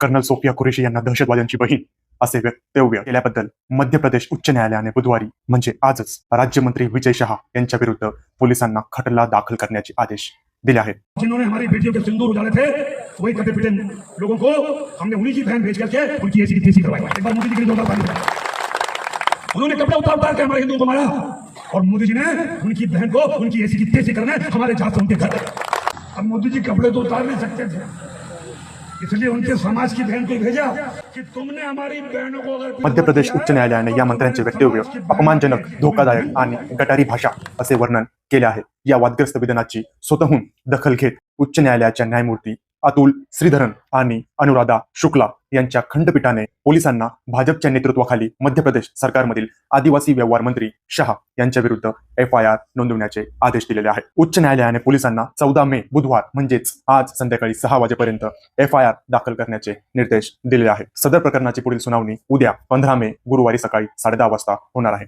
Colonel Sofia Qureshi यांना दहशतवाद्यांची बहीण असे वक्तव्य केल्याबद्दल मध्य प्रदेश उच्च न्यायालयाने बुधवारी म्हणजे आजच राज्यमंत्री विजय शहा यांच्या विरुद्ध पोलिसांना खटला दाखल करण्याचे आदेश दिले आहेत। जिन्होंने हमारी बेटियों के सिंदूर उजाले थे वही कटे पिटे लोगों को हमने उन्हीं की बहन भेज करके उनकी ऐसी की करवाई। एक बार मोदी जी के जोरदार ताली बजाएं। उन्होंने कपड़े उतार के हमारे हिंदुओं को मारा और मोदी जी ने उनकी बहन को उनकी ऐसी की तेजी करने हमारे जहां से उनके घर। अब मोदी जी कपड़े तो उतार नहीं सकते थे, इसलिए उनके समाज की बहन को भेजा कि तुमने हमारी बहनों को अगर मध्य प्रदेश उच्च न्यायालयाने या मंत्र्यांचे वक्तव्य अपमानजनक, धोकादायक आणि गटारी भाषा असे वर्णन केले आहे। या वादग्रस्त विधानाची स्वतःहून दखल घेत उच्च न्यायालयाच्या न्यायमूर्ती अतुल श्रीधरन आणि अनुराधा शुक्ला यांच्या खंडपीठाने पोलिसांना भाजपच्या नेतृत्वाखाली मध्य प्रदेश सरकारमधील आदिवासी व्यवहार मंत्री शहा यांच्या विरुद्ध FIR नोंदवण्याचे आदेश दिलेले आहेत। उच्च न्यायालयाने पोलिसांना 14 मे बुधवार म्हणजेच आज संध्याकाळी 6 वाजेपर्यंत FIR दाखल करण्याचे निर्देश दिलेले आहेत। सदर प्रकरणाची पुढील सुनावणी उद्या 15 मे गुरुवारी सकाळी 10:30 वाजता होणार आहे।